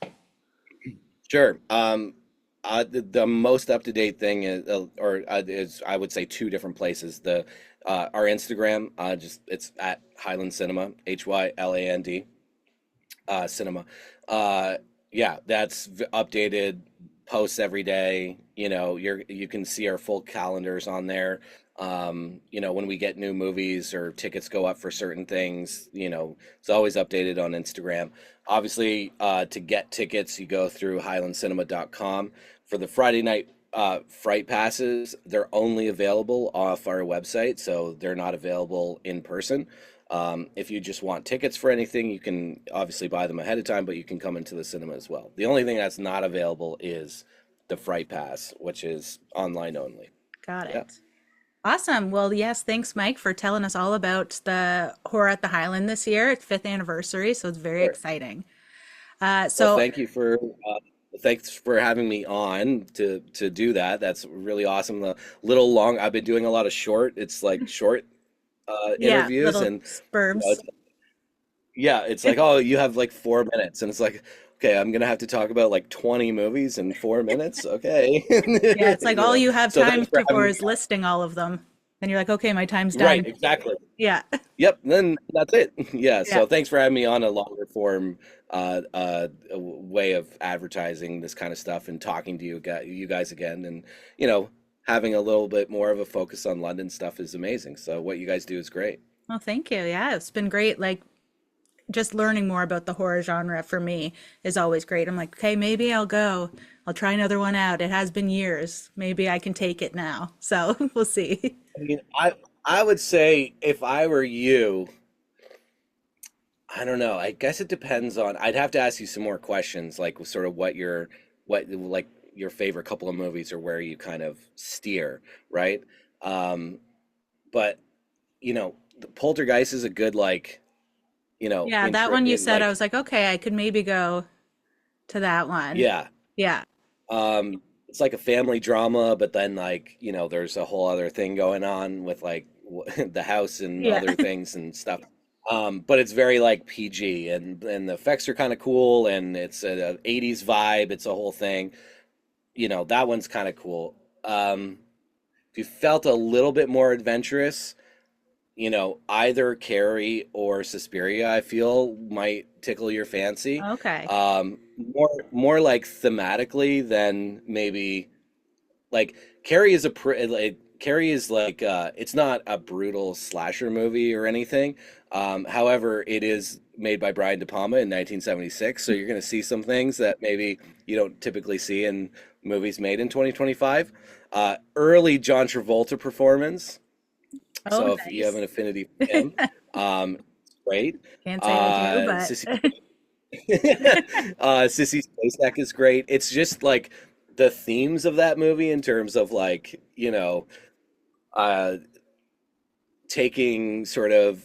Sure. The most up to date thing is I would say two different places. The Our Instagram, just it's at Hyland Cinema, Hyland cinema. Yeah, that's updated posts every day. You can see our full calendars on there. When we get new movies or tickets go up for certain things, it's always updated on Instagram. Obviously, to get tickets, you go through highlandcinema.com. For the Friday night fright passes, they're only available off our website, so they're not available in person. If you just want tickets for anything, you can obviously buy them ahead of time, but you can come into the cinema as well. The only thing that's not available is the Fright Pass, which is online only. Got Yeah. it. Awesome. Well, yes, thanks, Mike, for telling us all about the Horror at the Highland this year. It's fifth anniversary, so it's very Sure. exciting. Well, So thanks for having me on to do that. That's really awesome. A little long. I've been doing a lot of it's like short yeah, interviews, little and spurbs. yeah, it's like, oh, you have like 4 minutes, and it's like, okay, I'm gonna have to talk about like 20 movies in 4 minutes. Okay, Yeah, it's like all you have So time thanks for having for me is on. listing all of them. And you're like, okay, my time's Right, done. exactly. Yeah. Yep, then that's it. Yeah, Yeah. so thanks for having me on a longer form way of advertising this kind of stuff and talking to you guys again, and you know, having a little bit more of a focus on London stuff is amazing. So what you guys do is great. Well, thank you. Yeah, it's been great. Like just learning more about the horror genre for me is always great. I'm like, okay, maybe I'll go. I'll try another one out. It has been years. Maybe I can take it now. So we'll see. I mean, I would say if I were you, I don't know. I guess it depends on. I'd have to ask you some more questions, like sort of what like your favorite couple of movies or where you kind of steer, right? Um, but the Poltergeist is a good like Yeah, that intro one you in said, I like was like, okay, I could maybe go to that one. yeah. Yeah. It's like a family drama, but then like there's a whole other thing going on with like the house and Yeah. other things and stuff. But it's very like PG and the effects are kind of cool and it's a 80s vibe. It's a whole thing. That one's kind of cool. If you felt a little bit more adventurous, either Carrie or Suspiria, I feel might tickle your fancy. Okay. More like thematically than maybe like Carrie is like it's not a brutal slasher movie or anything. However, it is made by Brian De Palma in 1976, so you're going to see some things that maybe you don't typically see in movies made in 2025. Early John Travolta performance. Oh, So if you have nice. an affinity for him, great. Can't say I do, but Sissy, Sissy Spacek is great. It's just like the themes of that movie in terms of like, uh, taking sort of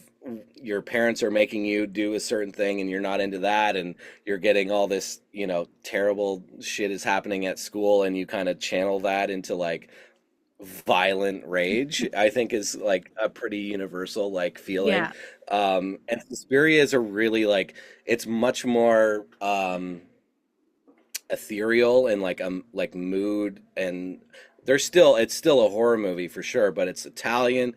your parents are making you do a certain thing and you're not into that and you're getting all this, terrible shit is happening at school and you kind of channel that into like violent rage, I think is like a pretty universal like feeling. yeah. And Suspiria is a really like it's much more ethereal and like mood, and it's still a horror movie for sure, but it's Italian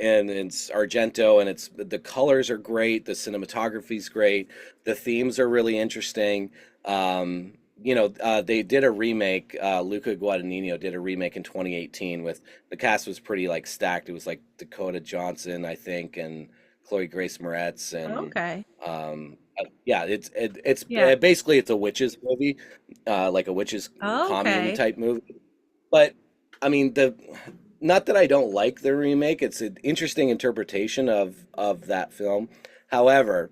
and it's Argento, and it's the colors are great, the cinematography's great, the themes are really interesting. They did a remake. Luca Guadagnino did a remake in 2018 with the cast was pretty like stacked. It was like Dakota Johnson, I think, and Chloe Grace Moretz, and Okay. yeah, it's Yeah. basically it's a witches movie, like a witches commune Okay. type movie. But I mean, the not that I don't like the remake. It's an interesting interpretation of that film. However,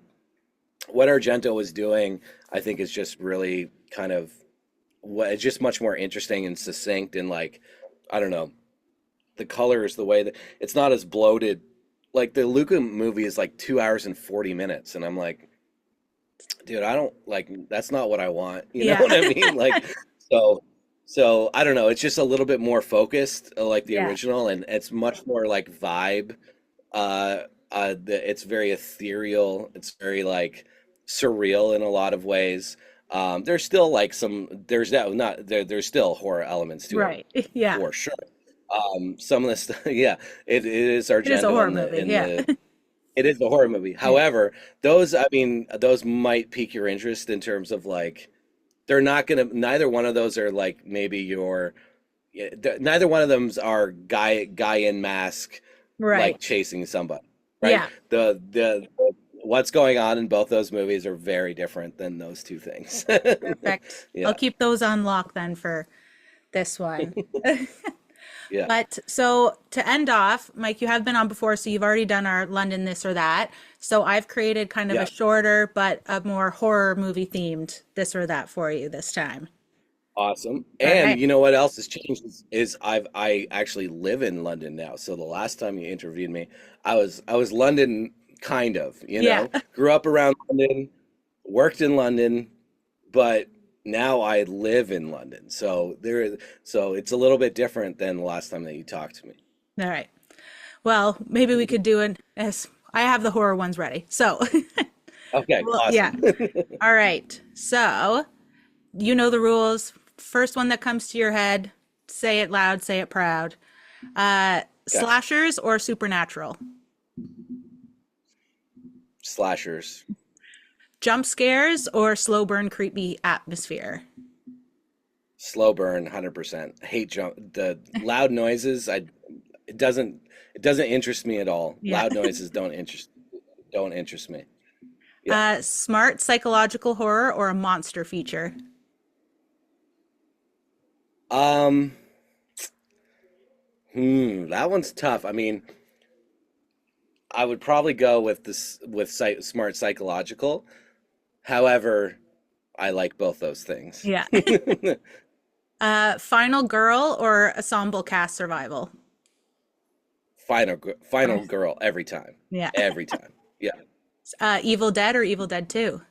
what Argento was doing, I think, is just really kind of what it's just much more interesting and succinct and like I don't know, the colors, the way that it's not as bloated. Like the Luca movie is like 2 hours and 40 minutes, and I'm like, dude, I don't like that's not what I want. You know Yeah. what I mean? Like, so, so I don't know. It's just a little bit more focused, like the Yeah. original, and it's much more like vibe. Uh, it's very ethereal. It's very like surreal in a lot of ways. There's still like there's that not there. There's still horror elements to it Right. Yeah. for sure. Some of the stuff, yeah, it is It is a Argento horror in the movie. Yeah. it is a horror movie. Yeah. However, those, I mean, those might pique your interest in terms of like, they're not gonna, neither one of those are like maybe your, yeah, neither one of them's are guy in mask, like Right. chasing somebody, right? Yeah. What's going on in both those movies are very different than those two things. Perfect. I'll Yeah, keep those on lock then for this one. yeah, But so to end off, Mike, you have been on before, so you've already done our London this or that. So I've created kind of a yeah. shorter but a more horror movie themed this or that for you this time. Awesome. All And right. you know what else has changed is I actually live in London now. So the last time you interviewed me, I was London kind of, Yeah. grew up around London, worked in London, but now I live in London. So it's a little bit different than the last time that you talked to me. All right. Well, maybe we could do it as I have the horror ones ready. So, Okay, well, yeah. awesome. All right. So, you know the rules. First one that comes to your head, say it loud, say it proud. Okay. Slashers or supernatural? Slashers. Jump scares or slow burn creepy atmosphere? Slow burn, 100%. Hate the loud noises. It doesn't it doesn't interest me at all. Yeah. Loud noises don't interest me. Yeah. Smart psychological horror or a monster feature? Um, that one's tough. I mean, I would probably go with this with smart psychological. However, I like both those things. Yeah. Final girl or ensemble cast survival? Final girl every time. Yeah. Every time. Yeah. Evil Dead or Evil Dead 2?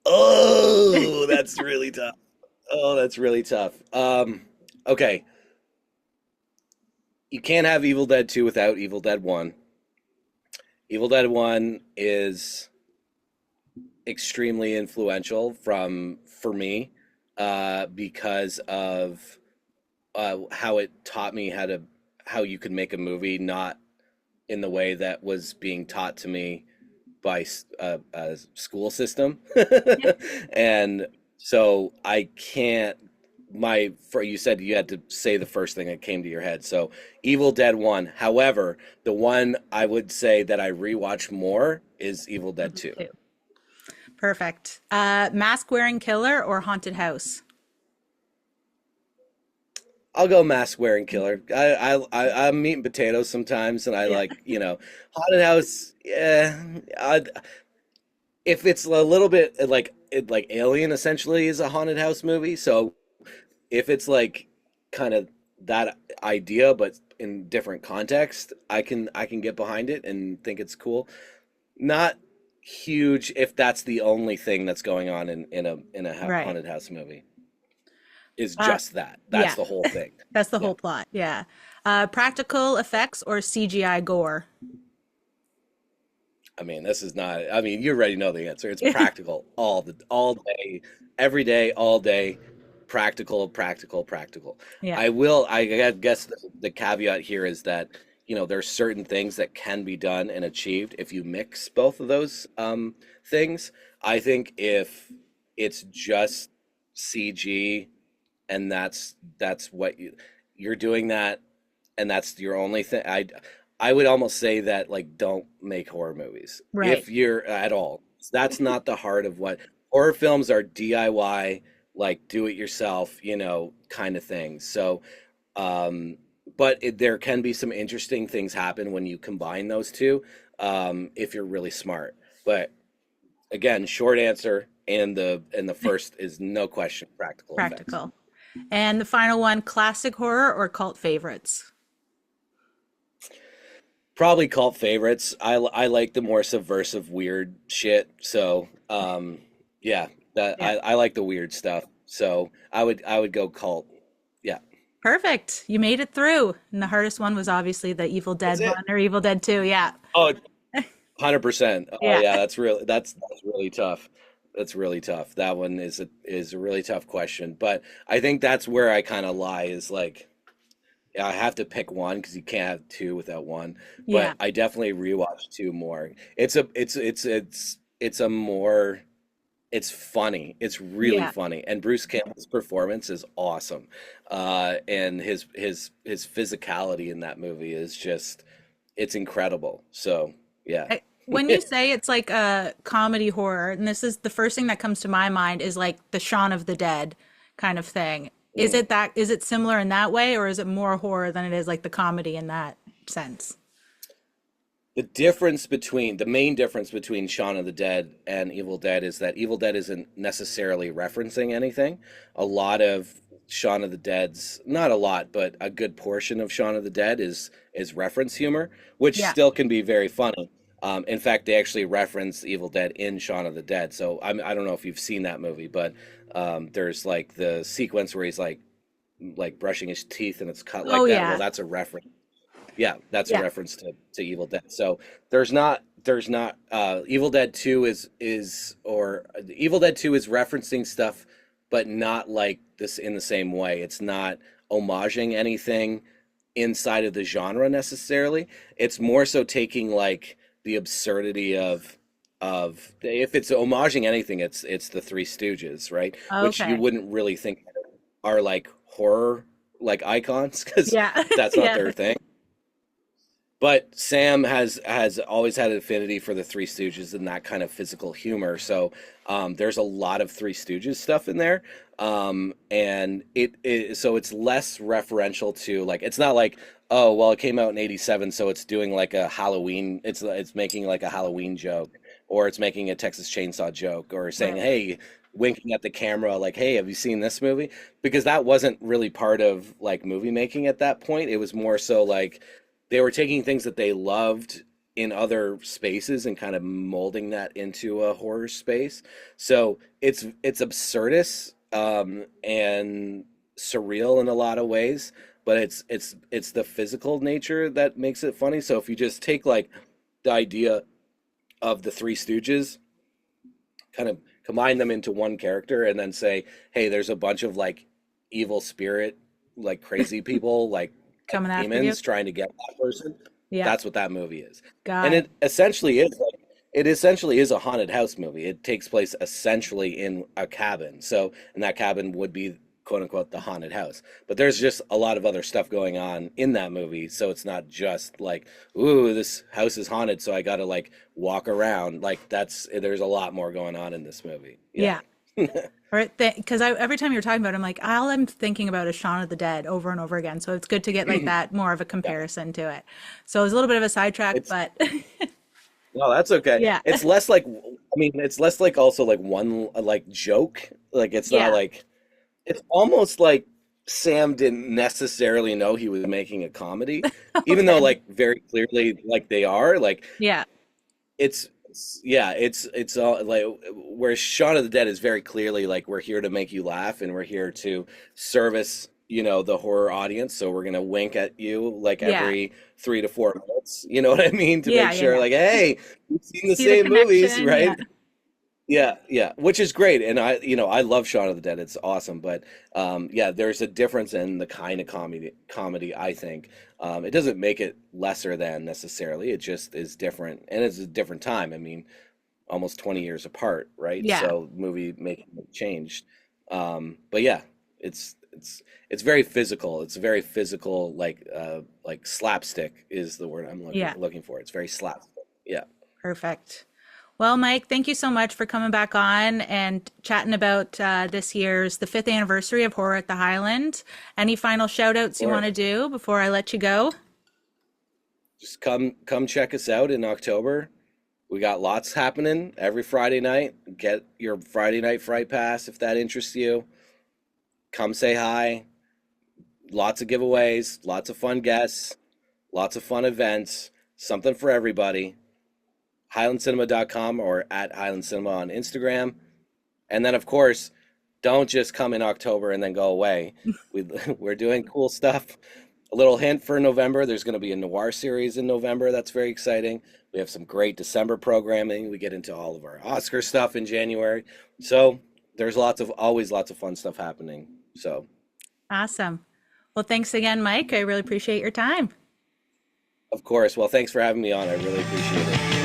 Oh, that's really tough. Oh, that's really tough. Okay. You can't have Evil Dead 2 without Evil Dead 1. Evil Dead 1 is extremely influential for me because of how it taught me how you could make a movie not in the way that was being taught to me by a school system. Yeah. And so I can't, my, for you said you had to say the first thing that came to your head. So Evil Dead 1. However, the one I would say that I rewatch more is Evil Dead 2. Two. Perfect. Mask wearing killer or haunted house? I'll go mask wearing killer. I'm meat and potatoes sometimes, and I Yeah. like, haunted house. Yeah, if it's a little bit like Alien essentially is a haunted house movie. So if it's like kind of that idea, but in different context, I can get behind it and think it's cool. Not huge if that's the only thing that's going on in a Right. haunted house movie is Uh, just that. That's yeah. the whole thing. That's the Yeah. whole plot. Yeah. Practical effects or CGI gore? I mean, this is not. I mean, you already know the answer. It's practical all day, every day, all day. Practical, practical, practical. Yeah. I guess the caveat here is that there's certain things that can be done and achieved if you mix both of those things. I think if it's just CG and that's what you're doing that and that's your only thing. I would almost say that like don't make horror movies Right. if you're at all. That's not the heart of what horror films are. DIY, like do it yourself, kind of things. So, um, but there can be some interesting things happen when you combine those two, if you're really smart. But again, short answer and the first is no question practical effects. Practical. And the final one, classic horror or cult favorites? Probably cult favorites. I like the more subversive, weird shit. So, yeah, that Yeah. I like the weird stuff. So I would go cult. Yeah, Perfect. You made it through. And the hardest one was obviously the Evil that's Dead it. one or Evil Dead 2. Yeah. Oh, 100%. Oh Yeah. yeah, that's really tough. That's really tough. That one is a really tough question. But I think that's where I kind of lie is like yeah, I have to pick one because you can't have two without one. Yeah. But I definitely rewatch two more. It's a more it's funny. It's really Yeah. funny. And Bruce Campbell's performance is awesome. And his physicality in that movie is just it's incredible. So yeah. When you say it's like a comedy horror, and this is the first thing that comes to my mind is like the Shaun of the Dead kind of thing. Mm. Is it similar in that way, or is it more horror than it is like the comedy in that sense? The main difference between Shaun of the Dead and Evil Dead is that Evil Dead isn't necessarily referencing anything. A lot of Shaun of the Dead's, not a lot, but a good portion of Shaun of the Dead is reference humor, which Yeah. still can be very funny. In fact, they actually reference Evil Dead in Shaun of the Dead. So I don't know if you've seen that movie, but there's like the sequence where he's like brushing his teeth and it's cut Oh like that. Well, yeah. that's a reference. Yeah, that's a Yeah. reference to Evil Dead. So there's not Evil Dead 2 is or Evil Dead 2 is referencing stuff but not like this in the same way. It's not homaging anything inside of the genre necessarily. It's more so taking like the absurdity of if it's homaging anything, it's the Three Stooges, right? Which you Okay. wouldn't really think are like horror like icons because Yeah. that's not Yeah. their thing. But Sam has always had an affinity for the Three Stooges and that kind of physical humor. So there's a lot of Three Stooges stuff in there, and so it's less referential to like it's not like oh well it came out in '87 so it's doing like a Halloween it's making like a Halloween joke or it's making a Texas Chainsaw joke or saying Right. hey winking at the camera like hey have you seen this movie because that wasn't really part of like movie making at that point. It was more so like they were taking things that they loved in other spaces and kind of molding that into a horror space. So it's absurdist and surreal in a lot of ways, but it's the physical nature that makes it funny. So if you just take like the idea of the Three Stooges, kind of combine them into one character, and then say, hey, there's a bunch of like evil spirit, like crazy people, like Coming after you. demons trying to get that person. Yeah. That's what that movie is. And Got it. it essentially is a haunted house movie. It takes place essentially in a cabin. So, and that cabin would be quote unquote the haunted house. But there's just a lot of other stuff going on in that movie. So it's not just like, ooh, this house is haunted, so I gotta like walk around. Like there's a lot more going on in this movie. Yeah. Yeah. Or because every time you're talking about it, I'm like, all I'm thinking about is Shaun of the Dead over and over again. So it's good to get like that more of a Yeah. comparison to it. So it was a little bit of a sidetrack, It's but No, that's okay. yeah. It's less like, I mean, it's less like also like one like joke. Like it's not Yeah. like it's almost like Sam didn't necessarily know he was making a comedy, even though Okay. like very clearly like they are. Like Yeah. yeah, it's all like where Shaun of the Dead is very clearly like we're here to make you laugh and we're here to service, the horror audience. So we're gonna wink at you like Yeah. every 3 to 4 minutes. You know what I mean? To Yeah. make Yeah. sure Yeah. like, hey, you've seen the See the same movies, connection. Yeah. right? Yeah, yeah, which is great, and I love Shaun of the Dead. It's awesome, but yeah, there's a difference in the kind of comedy. I think it doesn't make it lesser than necessarily. It just is different, and it's a different time. I mean, almost 20 years apart, right? Yeah. So movie making changed, but yeah, it's very physical. It's very physical, like slapstick is the word I'm looking Yeah. looking for. It's very slapstick. Yeah. Perfect. Well, Mike, thank you so much for coming back on and chatting about this year's the fifth anniversary of Horror at the Highland. Any final shout outs you Or want to do before I let you go? just come check us out in October. We got lots happening every Friday night. Get your Friday night Fright Pass if that interests you. Come say hi. Lots of giveaways, lots of fun guests, lots of fun events, something for everybody. HylandCinema.com or at Hyland Cinema on Instagram. And then, of course, don't just come in October and then go away. We're doing cool stuff. A little hint for November, there's going to be a noir series in November. That's very exciting. We have some great December programming. We get into all of our Oscar stuff in January. So there's always lots of fun stuff happening. So, Awesome. Well, thanks again, Mike. I really appreciate your time. of course, well, thanks for having me on. I really appreciate it.